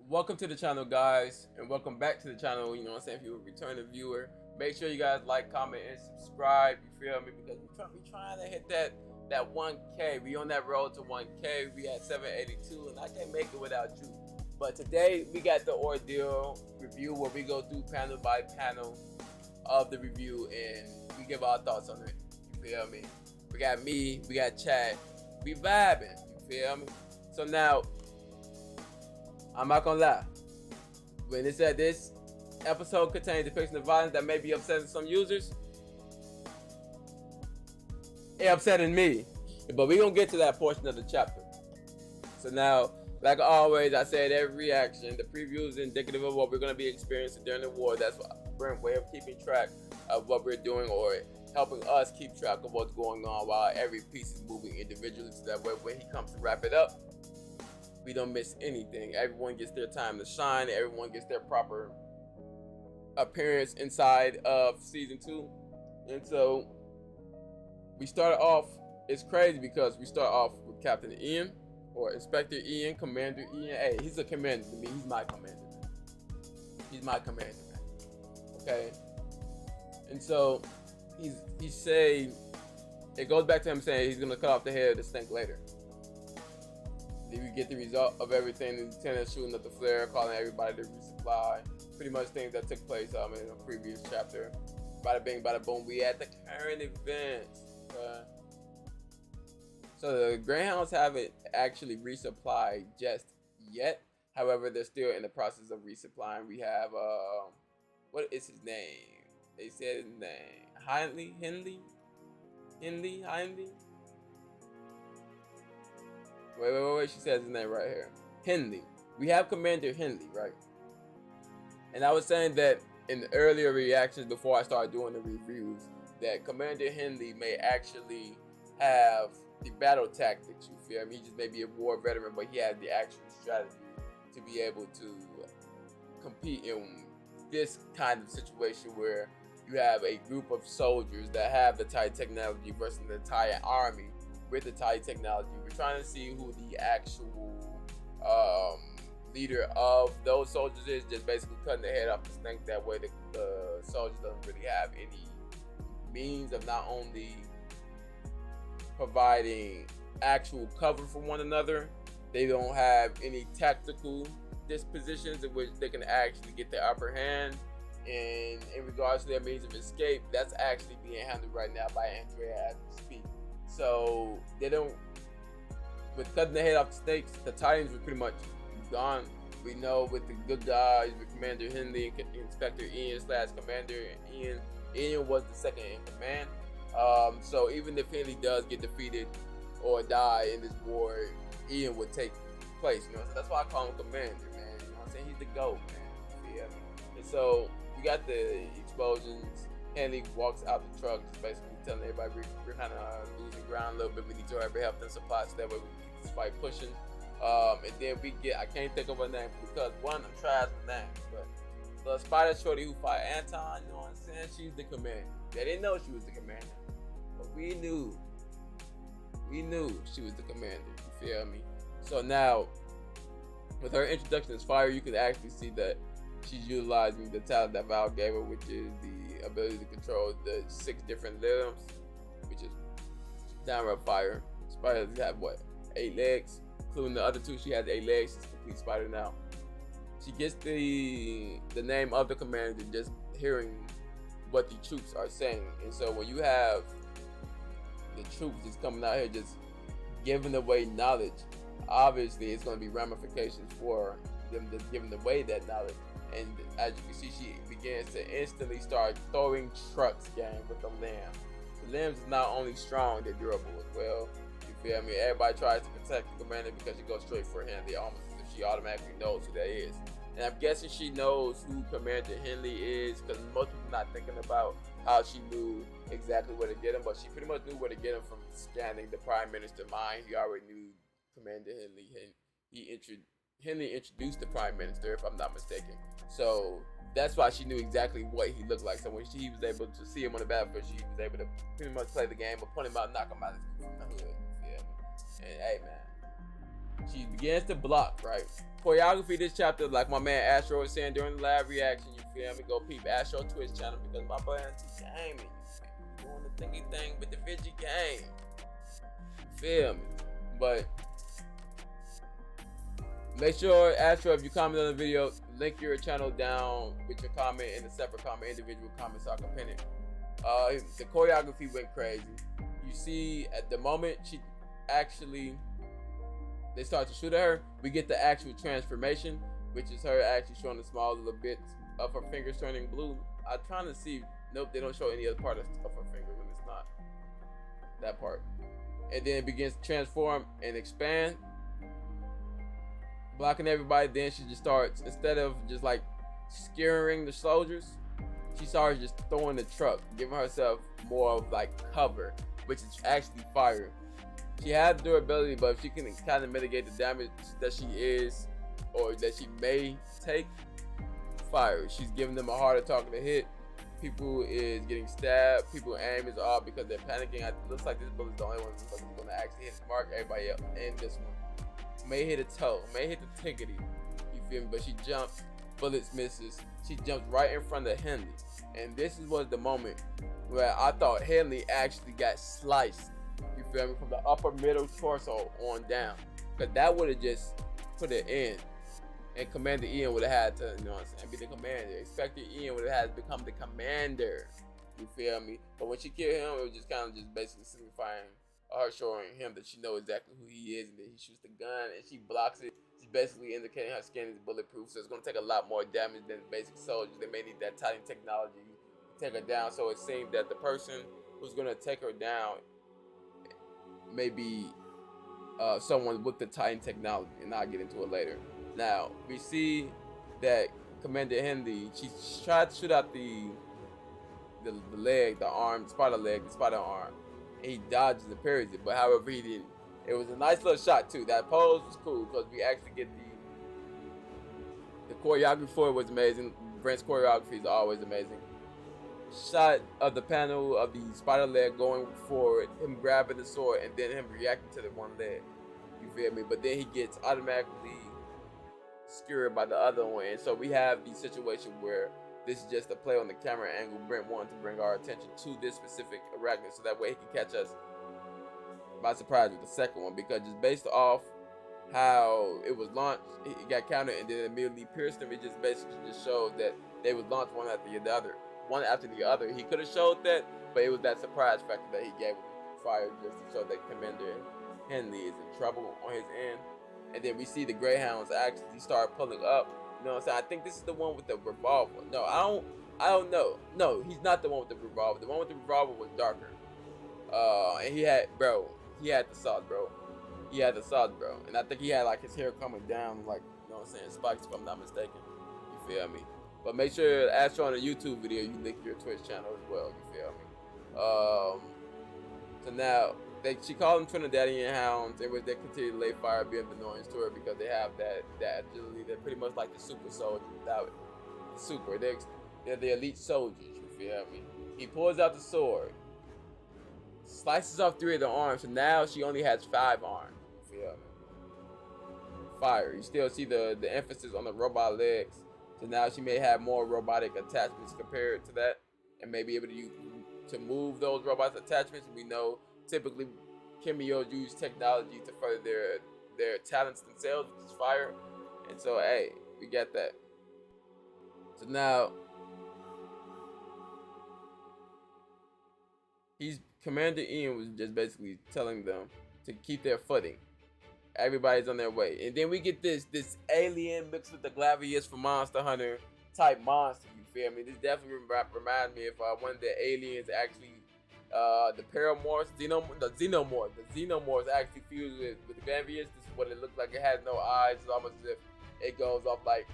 Welcome to the channel, guys, and welcome back to the channel. You know what I'm saying? If you're a returning viewer, make sure you guys like, comment, and subscribe. You feel me? Because we trying to hit that 1K. We on that road to 1K. We at 782, and I can't make it without you. But today we got the Ordeal review where we go through panel by panel of the review and we give our thoughts on it. You feel me? We got me, we got chat, we vibing. You feel me? So now, I'm not gonna lie. When it said this episode contains depiction of violence that may be upsetting some users, it upsetting me. But we gonna get to that portion of the chapter. So now, like always, I said every reaction, the preview is indicative of what we're gonna be experiencing during the war. That's a way of keeping track of what we're doing, or helping us keep track of what's going on while every piece is moving individually, so that way when he comes to wrap it up, we don't miss anything. Everyone gets their time to shine. Everyone gets their proper appearance inside of season 2. And so we started off, it's crazy because we start off with Captain Ian, or Inspector Ian, Commander Ian. Hey, he's a commander to me. He's my commander. He's my commander, okay? And so he say, it goes back to him saying he's gonna cut off the head of the snake later. Then we get the result of everything. The lieutenant shooting up the flare, calling everybody to resupply. Pretty much things that took place in a previous chapter. Bada bing, bada boom. We at the current events. So the Greyhounds haven't actually resupplied just yet. However, they're still in the process of resupplying. We have what is his name? They said his name. Hindley. Wait. She says his name right here. Hindley. We have Commander Hindley, right? And I was saying that in the earlier reactions before I started doing the reviews, that Commander Hindley may actually have the battle tactics, you feel me? He just may be a war veteran, but he has the actual strategy to be able to compete in this kind of situation where you have a group of soldiers that have the TIE technology versus the entire army with the TIE technology. We're trying to see who the actual leader of those soldiers is, just basically cutting the head off the snake. That way the soldiers don't really have any means of not only providing actual cover for one another, they don't have any tactical dispositions in which they can actually get the upper hand. And in regards to their means of escape, that's actually being handled right now by Andrea as we speak. So they don't, with cutting the head off the snakes, the Titans were pretty much gone. We know with the good guys, with Commander Hindley and Inspector Ian / Commander Ian was the second in command. So even if Hindley does get defeated or die in this war, Ian would take place. You know, so that's why I call him Commander, man. You know what I'm saying? He's the GOAT, man. You feel me? And so we got the explosions. Hindley walks out the truck, just basically telling everybody we're kind of losing ground a little bit. We need your help and supply, so that way we can keep this fight pushing. And then we get, I can't think of her name because one, I'm trying with names, but the spider shorty who fought Anton, you know what I'm saying? She's the commander. They didn't know she was the commander, but we knew she was the commander. You feel me? So now, with her introduction as Fire, you can actually see that she's utilizing the talent that Val gave her, which is the ability to control the 6 different limbs, which is downward fire. Spiders have 8 legs, including the other 2. She has 8 legs. She's a complete spider now. She gets the name of the commander just hearing what the troops are saying. And so when you have the troops just coming out here just giving away knowledge, obviously it's going to be ramifications for them just giving away that knowledge. And as you can see, she begins to instantly start throwing trucks, gang, with the limbs. The limbs is not only strong, they're durable as well. You feel me? Everybody tries to protect the commander because she goes straight for Hindley, almost as if she automatically knows who that is. And I'm guessing she knows who Commander Hindley is, because most people not thinking about how she knew exactly where to get him, but she pretty much knew where to get him from scanning the Prime Minister's mind. He already knew Commander Hindley. Hindley introduced the Prime Minister, if I'm not mistaken. So that's why she knew exactly what he looked like. So when she was able to see him on the battlefield, she was able to pretty much play the game, but point him out, knock him out from the hood. You feel me? And hey, man, She begins to block, right? Choreography this chapter, like my man Astro was saying during the live reaction, you feel me? Go peep Astro Twitch channel because my boy Auntie gaming, doing the thingy thing with the Vigi game. You feel me? But make sure, Astro, if you comment on the video, link your channel down with your comment in a separate comment, individual comment, so I can pin it. The choreography went crazy. You see, at the moment they start to shoot at her, we get the actual transformation, which is her actually showing the small little bits of her fingers turning blue. I'm trying to see, nope, they don't show any other part of her finger when it's not that part. And then it begins to transform and expand, blocking everybody. Then she just starts, instead of just like scaring the soldiers, she starts just throwing the truck, giving herself more of like cover, which is actually fire. She has durability, but if she can kind of mitigate the damage that she is or that she may take, fire. She's giving them a harder target to hit. People is getting stabbed. People aim is off because they're panicking. It looks like this bullet's the only one that's going to actually hit his mark. Everybody else in this one may hit a toe, may hit the tickety. You feel me? But she jumps, bullets misses. She jumps right in front of Henley. And this was the moment where I thought Henley actually got sliced. You feel me? From the upper middle torso on down. Because that would have just put it in. And Commander Ian would have had to, you know what I'm saying, be the commander. Inspector Ian would have had to become the commander. You feel me? But when she killed him, it was just kind of just basically signifying her showing him that she knows exactly who he is and that he shoots the gun and she blocks it. She's basically indicating her skin is bulletproof, so it's going to take a lot more damage than basic soldiers. They may need that Titan technology to take her down. So it seemed that the person who's going to take her down may be someone with the Titan technology, and I'll get into it later. Now, we see that Commander Henley, she tried to shoot out the leg, the arm, the spider leg, the spider arm, and he dodges and parries it, but however he didn't. It was a nice little shot too. That pose was cool because we actually get the choreography for it was amazing. Brent's choreography is always amazing. Shot of the panel of the spider leg going forward, him grabbing the sword, and then him reacting to the one leg. You feel me? But then he gets automatically skewered by the other one, and so we have the situation where this is just a play on the camera angle. Brent wanted to bring our attention to this specific arachnid so that way he can catch us by surprise with the second one, because just based off how it was launched, it got countered and then immediately pierced him. It just basically just showed that they would launch one after the other. He could have showed that, but it was that surprise factor that he gave him fire just to show that Commander Henley is in trouble on his end. And then we see the Greyhounds actually start pulling up. You know what I'm saying? I think this is the one with the revolver. No, I don't know. No, he's not the one with the revolver. The one with the revolver was darker. And he had the sauce, bro. And I think he had like his hair coming down, like, you know what I'm saying, spikes, if I'm not mistaken. You feel me? But make sure, Astro on the YouTube video, you link your Twitch channel as well. You feel me? So now, she called them Trinidadian hounds, in which they continue to lay fire, be of annoyance to her because they have that agility. They're pretty much like the super soldiers without the super. They're the elite soldiers, you feel me? He pulls out the sword, slices off 3 of the arms, so now she only has 5 arms, you feel me? Fire. You still see the emphasis on the robot legs, so now she may have more robotic attachments compared to that, and may be able to move those robots attachments. We know typically Chemios use technology to further their talents themselves, which is fire. And so, hey, we got that. So now, Commander Ian was just basically telling them to keep their footing. Everybody's on their way. And then we get this alien mixed with the Glavius from Monster Hunter type monster, you feel me? This definitely reminds me of one of the aliens actually, the Paramorphs, the Xenomorphs actually fused with the Glavius. This is what it looks like. It has no eyes. It's almost as if it goes off like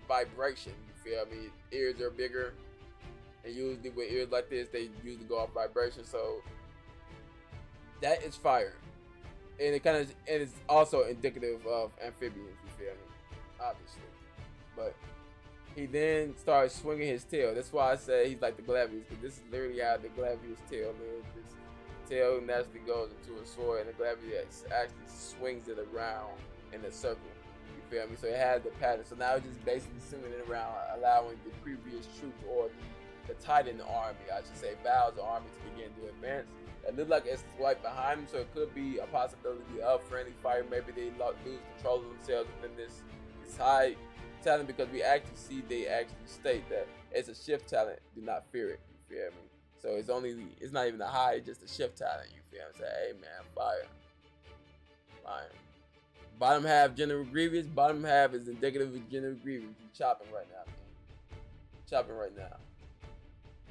vibration, you feel me? Ears are bigger. And usually with ears like this, they usually go off vibration. So that is fire. And it's also indicative of amphibians, you feel me? Obviously. But he then starts swinging his tail. That's why I say he's like the Glavius, because this is literally how the Glavius tail is. This tail naturally goes into a sword, and the Glavius actually swings it around in a circle. You feel me? So it had the pattern. So now it's just basically swinging it around, allowing the previous troops or the Titan army, I should say, Val's army to begin to advance. It looked like it's right behind them, so it could be a possibility of friendly fire. Maybe they lose control of themselves within this high talent, because we actually see they actually state that it's a shift talent. Do not fear it. You feel me? So it's not even a high, it's just a shift talent. You feel me? Say, hey man, fire. Bottom half General Grievous. Bottom half is indicative of General Grievous. You chopping right now, man. Chopping right now.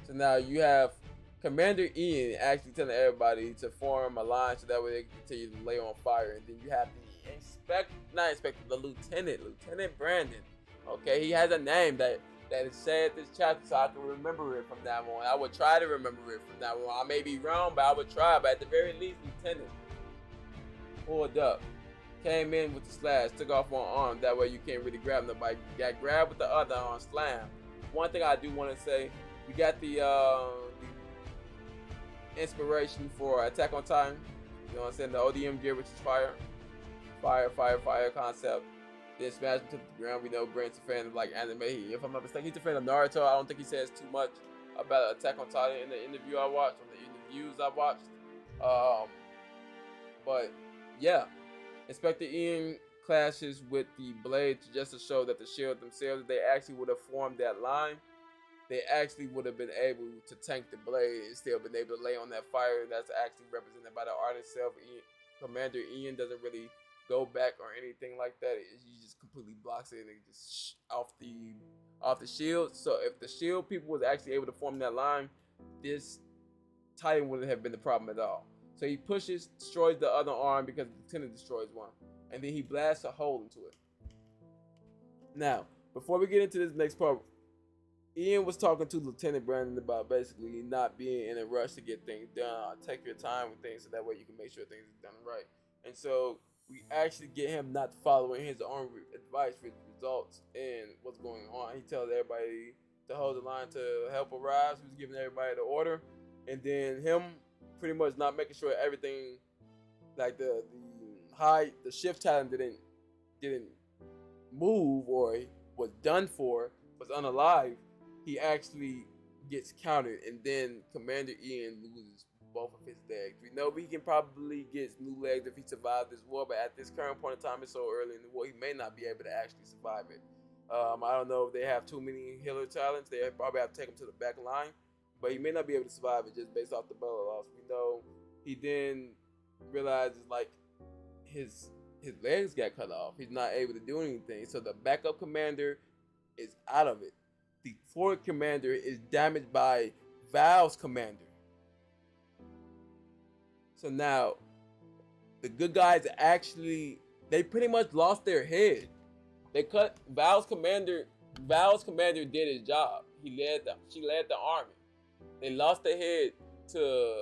So now you have Commander Ian actually telling everybody to form a line so that way they can continue to lay on fire. And then you have the Lieutenant Brandon. Okay, he has a name that is said this chapter, so I can remember it from now on. I would try to remember it from now on. I may be wrong, but I would try. But at the very least, Lieutenant pulled up, came in with the slash, took off one arm. That way you can't really grab nobody. Got grabbed with the other arm, slam. One thing I do want to say, we got the inspiration for Attack on Titan. You know what I'm saying? The ODM gear, which is fire concept. Then smash him to the ground. We know Brent's a fan of like anime. If I'm not mistaken, he's a fan of Naruto. I don't think he says too much about Attack on Titan in the interview I watched, or the interviews I watched. But yeah, Inspector Ian clashes with the Blades just to show that the Shield themselves, they actually would have formed that line. They actually would have been able to tank the Blade and still been able to lay on that fire. That's actually represented by the art itself. Commander Ian doesn't really go back or anything like that. He just completely blocks it and it just off the shield. So if the shield people was actually able to form that line, this Titan wouldn't have been the problem at all. So he pushes, destroys the other arm because the lieutenant destroys one, and then he blasts a hole into it. Now, before we get into this next part, Ian was talking to Lieutenant Brandon about basically not being in a rush to get things done. Take your time with things so that way you can make sure things are done right. And so we actually get him not following his own advice for results and what's going on. He tells everybody to hold the line to help arrive. So he's giving everybody the order, and then him pretty much not making sure everything, like the shift talent didn't move or was done for, was unalive. He actually gets countered, and then Commander Ian loses both of his legs. We know he can probably get new legs if he survived this war, but at this current point in time, it's so early in the war, he may not be able to actually survive it. I don't know if they have too many healer talents. They probably have to take him to the back line, but he may not be able to survive it just based off the battle loss. We know he then realizes like his legs got cut off. He's not able to do anything. So the backup commander is out of it. The forward commander is damaged by Val's commander. So now the good guys actually, they pretty much lost their head. They cut Val's commander. Val's commander did his job. She led the army. They lost their head to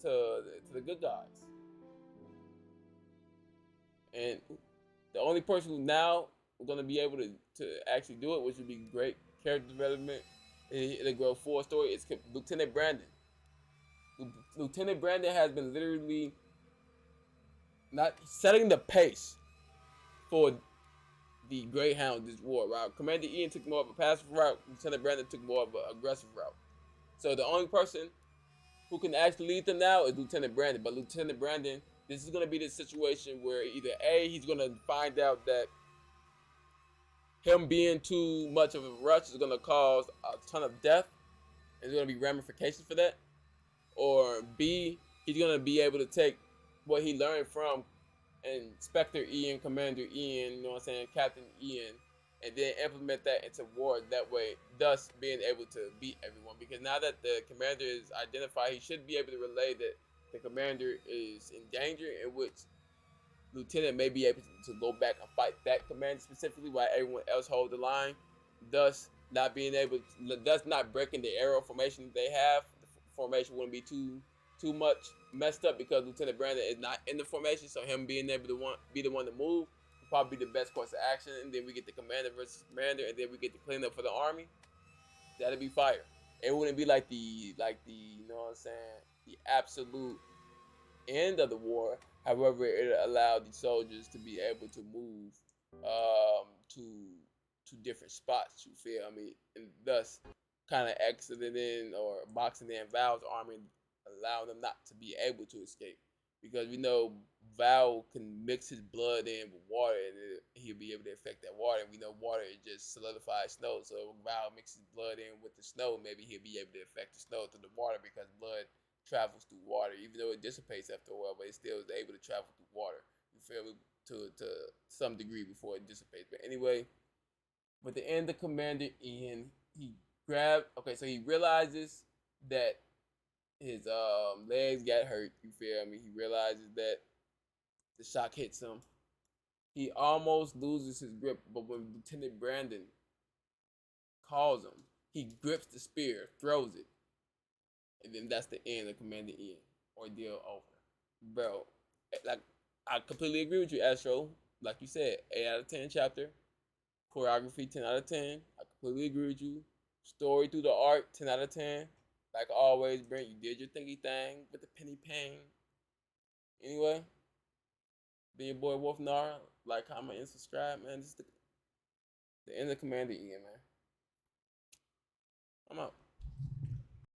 the good guys. And the only person who now going to be able to actually do it, which would be great character development, it'll grow full story, is Lieutenant Brandon. Lieutenant Brandon has been literally not setting the pace for the Greyhound this war route. Commander Ian took more of a passive route. Lieutenant Brandon took more of an aggressive route. So the only person who can actually lead them now is Lieutenant Brandon. But Lieutenant Brandon, this is going to be the situation where either A, he's going to find out that him being too much of a rush is going to cause a ton of death. There's going to be ramifications for that. Or B, he's going to be able to take what he learned from Inspector Ian, Commander Ian, you know what I'm saying, Captain Ian, and then implement that into war that way, thus being able to beat everyone. Because now that the commander is identified, he should be able to relay that the commander is in danger, in which Lieutenant may be able to go back and fight that commander specifically while everyone else holds the line, thus not breaking the arrow formation that they have. The formation wouldn't be too much messed up because Lieutenant Brandon is not in the formation, so him being able to be the one to move would probably be the best course of action. And then we get the commander versus commander, and then we get the cleanup for the army. That'd be fire. It wouldn't be like the you know what I'm saying, the absolute end of the war. However, it allowed the soldiers to be able to move to different spots. You feel me? And thus, kind of exiting or boxing in Val's army, allowing them not to be able to escape. Because we know Val can mix his blood in with water, and he'll be able to affect that water. And we know water is just solidified snow. So when Val mixes blood in with the snow, maybe he'll be able to affect the snow through the water because blood travels through water, even though it dissipates after a while, but it still is able to travel through water. You feel me? To some degree before it dissipates. But anyway, with the end of Commander Ian, he grabbed. Okay, so he realizes that his legs got hurt. You feel me? He realizes that the shock hits him. He almost loses his grip, but when Lieutenant Brandon calls him, he grips the spear, throws it, and then that's the end of Commander Ian. Ordeal over, bro. Like I completely agree with you, Astro. Like you said, 8 out of 10 chapter. Choreography 10 out of 10. I completely agree with you. Story through the art 10 out of 10. Like always, Brent, you did your thingy thing with the penny pain. Anyway, be your boy wolphnara. Like, comment, and subscribe, man. This is the end of Commander Ian, man. I'm out.